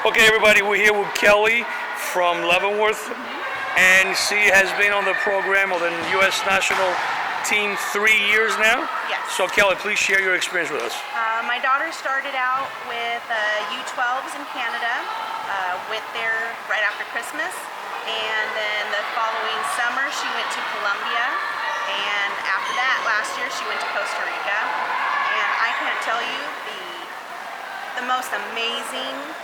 Okay, everybody, we're here with Kelly from Leavenworth, and she has been on the program of the U.S. National Team 3 years now. Yes. So, Kelly, please share your experience with us. My daughter started out with U12s in Canada, went there right after Christmas, and then the following summer she went to Colombia, and after that, last year, she went to Costa Rica. And I can't tell you the most amazing,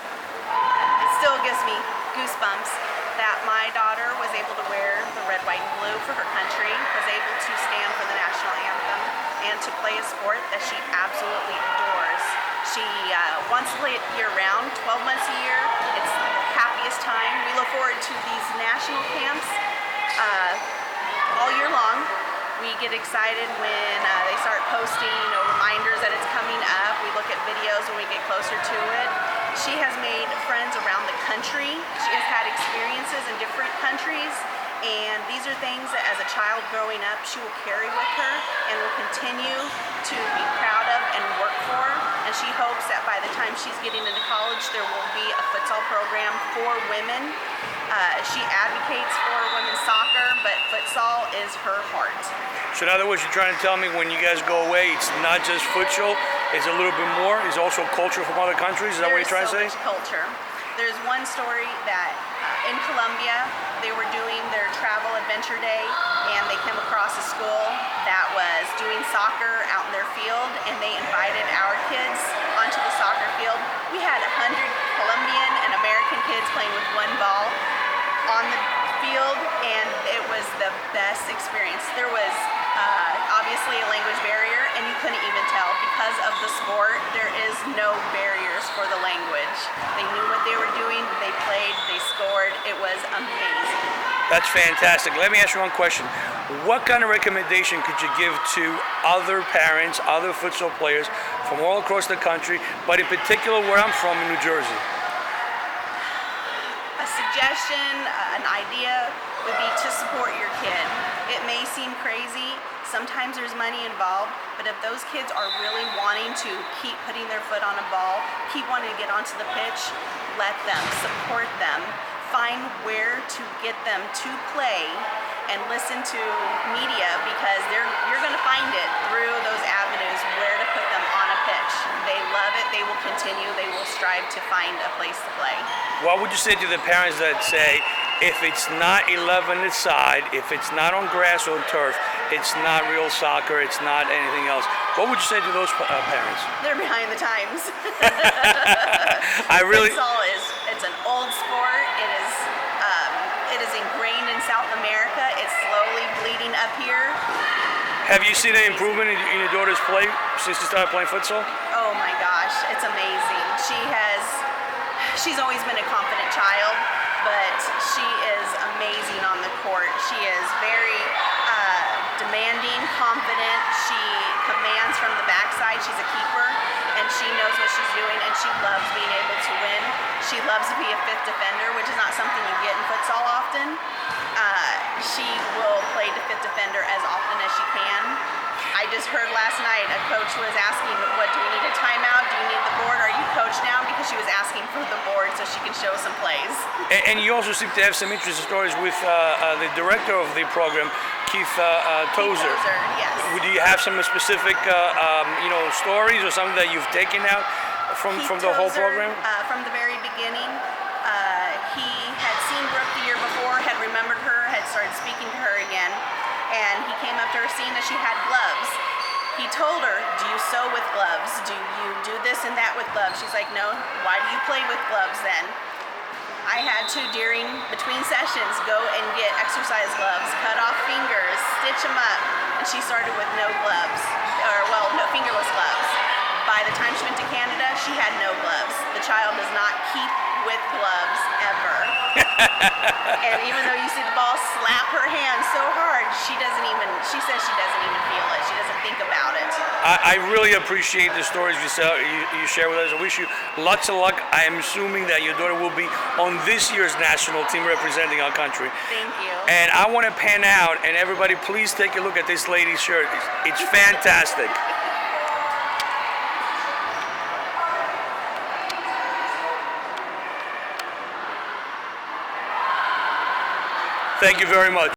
it still gives me goosebumps that my daughter was able to wear the red, white, and blue for her country, was able to stand for the national anthem, and to play a sport that she absolutely adores. She wants to play it year-round, 12 months a year. It's the happiest time. We look forward to these national camps all year long. We get excited when they start posting reminders that it's coming up. We look at videos when we get closer to it. She has made friends around the country. She has had experiences in different countries, and these are things that as a child growing up she will carry with her and will continue to be proud of and work for. And she hopes that by the time she's getting into college there will be a futsal program for women. She advocates for women's soccer, but futsal is her heart. So in other words, you're trying to tell me when you guys go away, it's not just futsal, it's a little bit more, it's also culture from other countries, is that what you're trying to say? There's so much culture. There's one story that in Colombia, they were doing their travel adventure day, and they came across a school that was doing soccer out in their field, and they invited our kids onto the soccer field. We had 100 Colombian and American kids playing with one ball on the field, and it was the best experience. There was obviously a language barrier, and you couldn't even tell. Because of the sport, there is no barriers for the language. They knew what they were doing, they played, they scored. It was amazing. That's fantastic. Let me ask you one question. What kind of recommendation could you give to other parents, other futsal players from all across the country, but in particular where I'm from in New Jersey? A suggestion, an idea would be to support your kid. It may seem crazy, sometimes there's money involved, but if those kids are really wanting to keep putting their foot on a ball, keep wanting to get onto the pitch, let them, support them, find where to get them to play, and listen to media, because you're going to find it through those avenues where to put them on a pitch. They love it, they will continue, they will strive to find a place to play. What would you say to the parents that say, if it's not 11-a-side, if it's not on grass or turf, it's not real soccer, it's not anything else? What would you say to those parents? They're behind the times. Futsal it's an old sport. It is ingrained in South America. It's slowly bleeding up here. Have you seen an improvement in your daughter's play since she started playing futsal? Oh my gosh, it's amazing. She's always been a confident child, but she is amazing on the court. She is very demanding, confident. She commands from the backside. She's a keeper, and she knows what she's doing, and she loves being able to win. She loves to be a fifth defender, which is not something you get in futsal often. She will play the fifth defender as often as she can. I just heard last night a coach was asking, what, do we need a timeout? Do you need the board? Are you coach now? Because she was asking for the board so she can show some plays. And you also seem to have some interesting stories with the director of the program, Keith Tozer. Yes. Do you have some specific stories or something that you've taken out from the whole program? From the very beginning, he had seen Brooke the year before, had remembered her, had started speaking to her again, and he came up to her seeing that she had gloves. He told her, do you sew with gloves? Do you do this and that with gloves? She's like, no. Why do you play with gloves then? I had to, between sessions, go and get exercise gloves, cut off fingers, stitch them up, and she started with no gloves, no fingerless gloves. By the time she went to Canada, she had no gloves. The child does not keep with gloves ever. And even though you see the ball slap her hand so hard, she says she doesn't even feel it. She doesn't think about it. I really appreciate the stories you share with us. I wish you lots of luck. I am assuming that your daughter will be on this year's national team representing our country. Thank you. And I want to pan out, and everybody please take a look at this lady's shirt. It's fantastic. Thank you very much.